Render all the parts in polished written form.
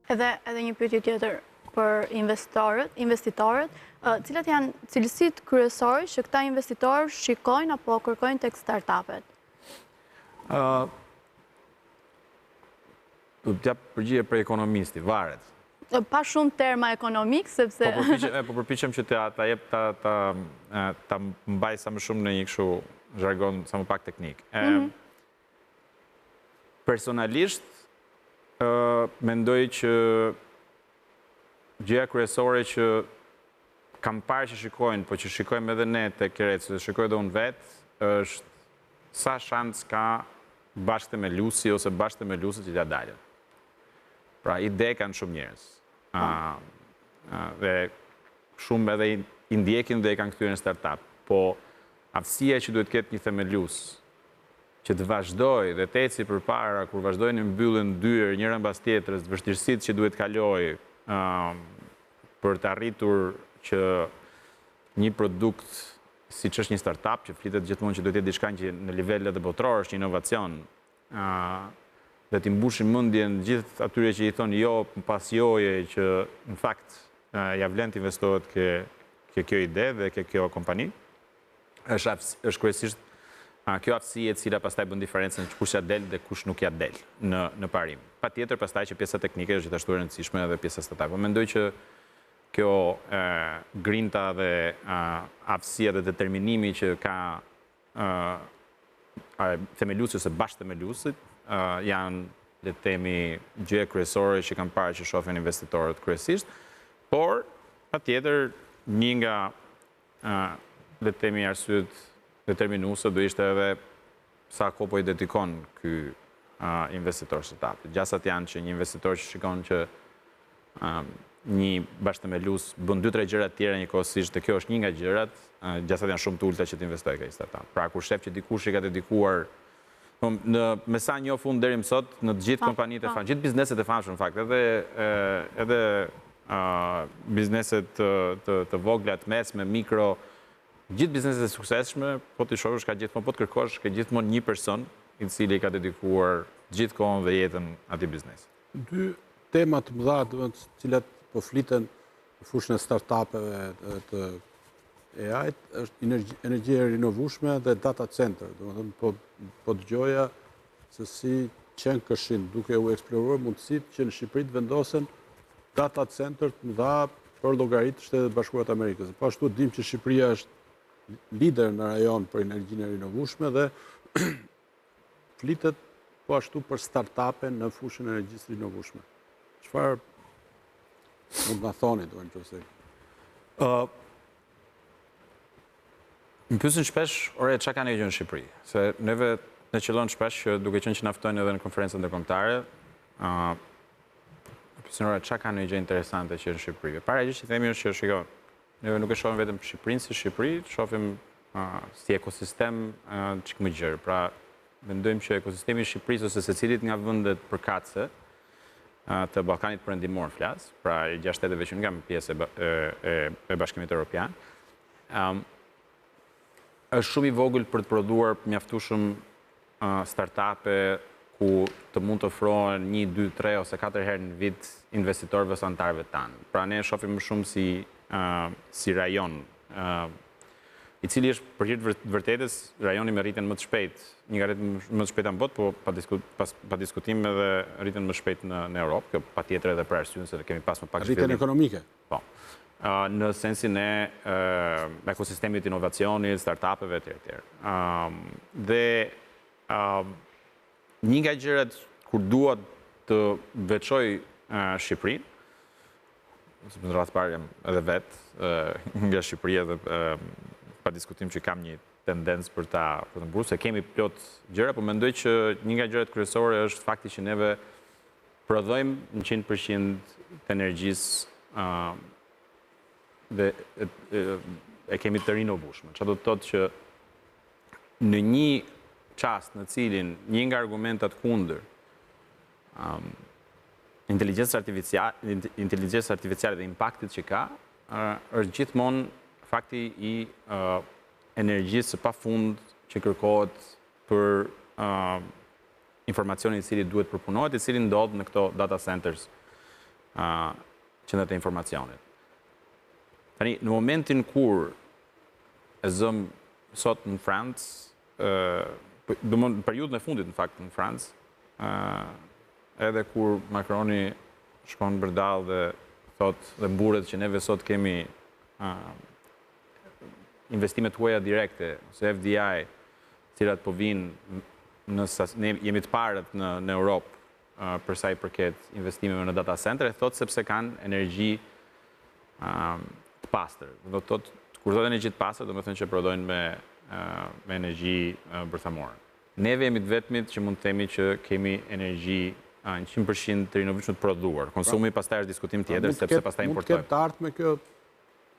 Edhe një pyetje tjetër për investitorët, cilat janë cilësitë kryesore që këta investitorë shikojnë apo kërkojnë tek startupet? Do t'jap përgjigje për ekonomisti, varet. Pa shumë terma ekonomik, sepse... Po përpiqem që ta jep ta mbaj sa më shumë në një kështu zhargon sa më pak teknik. Personalisht, mendoj që gjëja kryesore që kam parë që shikojnë, po që shikojmë edhe ne te Kereci, dhe shikoj edhe unë vetë, është sa shans ka bashkë me Lusi ose bashkë me Lusi që t'ja dalën. Pra, ide kanë shumë njerëz. Dhe shumë edhe i ndjekin dhe i kanë këtyre në startup. Po, aftësia që duhet ketë një themelus, që të vazhdoj dhe të eci përpara, kur vazhdojnë mbyllën dyrë, njërën pas tjetrës, vështirësitë që duhet kaloj për të arritur që një produkt, si që është një startup, që flitet gjithmonë që duhet jetë diçka që në nivel edhe botror është një inovacion, dhe t'i mbushin mendjen gjithë atyre që i thonë jo, pas joje, që në fakt ja vlen të investohet ke kjo ide dhe ke kjo kompani, është kryesisht kjo aftësi e cila pastaj bën diferencën që kush ja del dhe kush nuk ja del në parim. Patjetër pastaj që pjesa teknike është gjithashtu e rëndësishme edhe pjesa startup. Mendoj që kjo grinta dhe aftësia dhe determinimi që ka themelusi ose bashkë themelusit janë, le të themi, gjë kryesore që kanë parë që shohin investitorët kryesisht, por patjetër një nga le të themi arsyet determinuese do ishte edhe sa kohë po i dedikon ky investitor startup. Gjasat janë që një investitor që shikon që një bashkëthemelus bën 2-3 gjëra të tjera njëkohësisht, dhe kjo është një nga gjërat, gjasat janë shumë të ulta që të investojë këj startup. Pra kur shef që dikush i ka dedikuar me sa njoh unë deri më sot në të gjithë kompanitë e famshme, gjithë bizneset e famshme në fakt, edhe bizneset të vogla, të mesme, mikro, gjithë bizneset e suksesshme, po të shohësh ka gjithmonë, po të kërkosh, ka gjithmonë një person i cili ka dedikuar gjithë kohën dhe jetën atij biznesi. Dy tema të mëdha, të cilat po fliten në fushën e startupeve të AI-t, është energjia e rinovueshme dhe data center. Domethënë po dëgjoja se si qenë këshin duke u eksploruar mundësitë që në Shqipëri të vendosen data center të mëdha për llogaritë të Shtetet Bashkuara të Amerikës. Po ashtu dim që Shqipëria është lider në rajon për energjinë e rinovueshme dhe flitet po ashtu për startupe në fushën e energjisë rinovueshme. Çfarë mund na thoni nëse? Më pyesin shpesh, ore, çka kanë gjë në Shqipëri? Se neve ne qëllon shpesh që duke qenë që na ftojnë edhe në konferenca ndërkombëtare, pyesin, ore, çka kanë gjë interesante që në Shqipëri. Para gjë që themi është që shiko, ne nuk e shohim vetëm Shqipërinë si Shqipëri, shohim si ekosistem çik më gjerë. Pra, mendojmë që ekosistemi i Shqipërisë ose secilit nga vendet përkatëse të Ballkanit Perëndimor flas, pra 6 shteteve që nga pjesë e Bashkimit Evropian, është shumë i vogël për të prodhuar mjaftueshëm startupe ku të mund të ofrohen 1, 2, 3 ose 4 herë në vit investitorëve ose anëtarëve tanë. Pra ne shohim më shumë si rajon, i cili është për hir të vërtetës rajoni me rritjen më të shpejtë, një nga rritjet më të shpejta në botë, po pa diskutim edhe rritjen më shpejt në Europë, kjo patjetër edhe për arsye se kemi pas më pak rritjen ekonomike. Po. Në sensin e ekosistemit inovacionit, startupeve etj. Dhe një nga gjërat kur dua të veçoj Shqipërinë, në rast parë jam edhe vetë nga Shqipëria dhe pa diskutim që kam një tendencë për ta mburur, se kemi plot gjëra, por mendoj që një nga gjërat kryesore është fakti që neve prodhojmë në 100% të energjisë dhe e kemi të rinovueshme. Çfarë do të thotë që në një çast në cilin një nga argumentat kundër inteligjencës artificiale dhe impaktit që ka, është gjithmonë fakti i energjisë së pafund që kërkohet për informacionin i cili duhet përpunohet, i cili ndodh në këto data centers qendrat e informacionit. Tani, në momentin kur e zëm sot në Francë, në periudhën e fundit në fakt në Francë, edhe kur Macroni shkon bërdall dhe thot dhe mburet që neve sot kemi investimet huaja direkte, ose FDI, cilat po vinë, ne jemi të parët në Europë për sa i përket investimeve në data center, thot sepse kanë energji të pastër. Kur thot energji të pastër, do me thënë që prodhojnë me energji bërthamore. Neve jemi të vetmit që mund të themi që kemi energji në 100% të rinovueshme të prodhuar. Konsumi pastaj është diskutim tjetër, sepse pastaj importojmë. Mund të ketë ardhur me kjo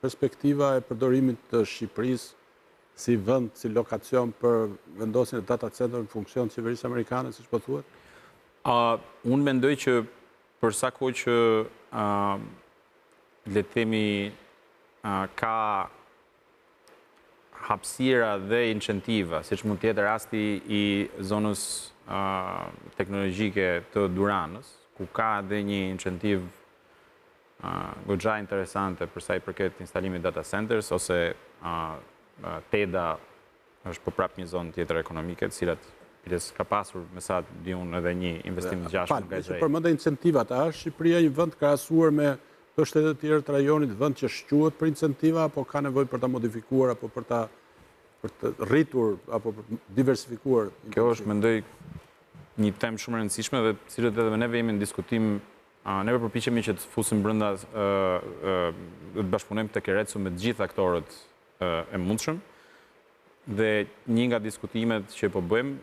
perspektiva e përdorimit të Shqipërisë si vend, si lokacion për vendosjen e data center në funksion të qeverisë amerikane, siç po thuhet? Unë mendoj që për sa kohë që le të themi ka hapësira dhe incentiva, siç mund të jetë rasti i zonës teknologjike të Duranës, ku ka dhe një incentiv goxha interesante për sa i përket instalimit data centers, ose TEDA është po prap një zonë tjetër ekonomike, cilat ka pasur, me sa di unë, edhe një investim të gjashtë nga Izraeli. Përmendë incentivat, a është Shqipëria një vend krahasuar me të shtetet të tjera të rajonit, vend që shquhet për incentiva, apo ka nevojë për ta modifikuar, apo për të rritur, apo për të diversifikuar? Kjo është, mendoj, një temë shumë e rëndësishme dhe cilët edhe neve jemi në diskutim, neve përpiqemi që të fusim brenda, të bashkëpunojmë tek Erecu me të gjithë aktorët e mundshëm. Dhe një nga diskutimet që po bëjmë,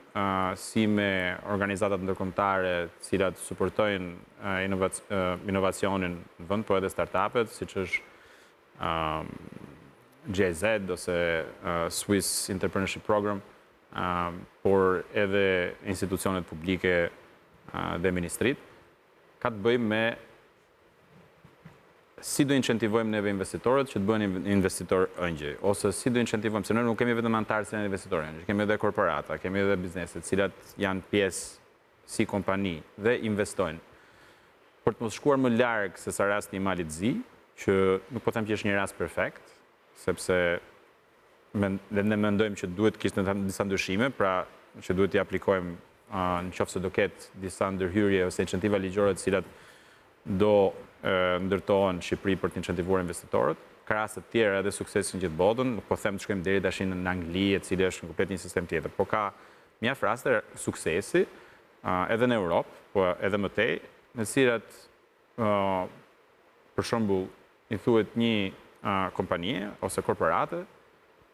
si me organizatat ndërkombëtare cilat suportojnë inovacionin në vend, po edhe startupet, siç është GIZ ose Swiss Entrepreneurship Program, por edhe institucionet publike dhe ministrit, ka të bëjmë me si do incentivojmë neve investitorët që të bëhen investitor ëngjëj, ose si do incentivojmë, se ne nuk kemi vetëm anëtarë se investitorë ëngjëj, kemi edhe korporata, kemi edhe bizneset, cilat janë pjesë si kompani dhe investojnë. Për të mos shkuar më larg se sa rasti i Malit Zi, që nuk po them që është një rast perfekt, sepse ne mendojmë që duhet kishte disa ndryshime, pra që duhet t'i aplikojmë nëse do ketë disa ndërhyrje ose incentiva ligjore të cilat do ndërtohen në Shqipëri për të incentivuar investitorët. Ka raste të tjera edhe suksesin gjithë botën, nuk po them të shkojmë deri tash në Angli, e cili është në komplet një sistem tjetër, por ka mjaft raste suksesi edhe në Europë, po edhe më tej, në cilat për shembull i thuhet një kompanie ose korporate,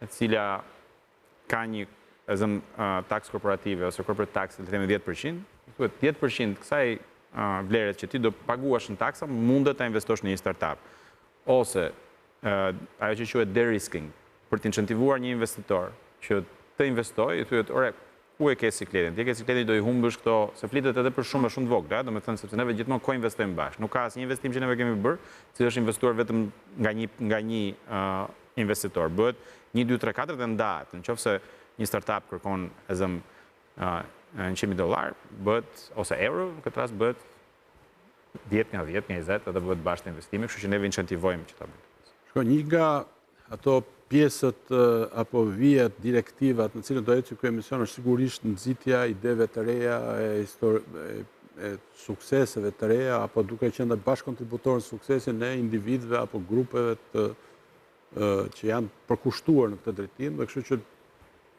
e cila ka një taks korporative ose corporate tax, le të themi 10%, thuhet 10% kësaj vleret që ti do paguash në taksa, mundet ta investosh në një startup. Ose ajo që quhet de-risking, për të incentivuar një investitor që të investojë, i thuhet, "Ore, ku e ke sikletin? Ti ke sikletin, do i humbësh këto, se flitet edhe për shumë të vogla, domethënë sepse neve gjithmonë koinvestojmë bashkë. Nuk ka asnjë investim që neve kemi bërë, që është investuar vetëm nga një investitor. Bëhet 1, 2, 3, 4 dhe ndahet. Nëse një startup kërkon $100,000, bëhet, ose euro, në këtë rast bëhet 10 nga 10, nga 20, edhe bëhet bashkë investimi, kështu që neve incentivojmë që ta bëjmë. Një nga ato pjesët apo vijet, direktivat në cilën do ecë ky emision është sigurisht nxitja ideve të reja, e sukseseve të reja, apo duke qenë bashkëkontributor në suksesin e individëve apo grupeve që janë përkushtuar në këtë drejtim, dhe kështu që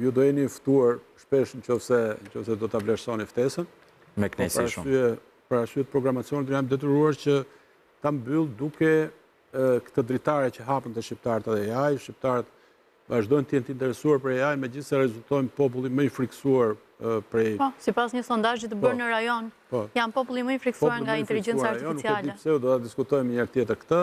ju do jeni ftuar shpesh nëse do ta vlerësoni ftesën. Me kënaqësi shumë. Për arsye të programacionit jam detyruar që ta mbyll duke këtë dritare që hapën të shqiptarët edhe AI, shqiptarët vazhdojnë të jenë të interesuar për AI, megjithëse rezultojnë populli më i friksuar prej... Po, sipas një sondazhi të bërë në rajon, janë populli më i friksuar nga inteligjenca artificiale. Nuk e di pse, do ta diskutojmë një herë tjetër këtë.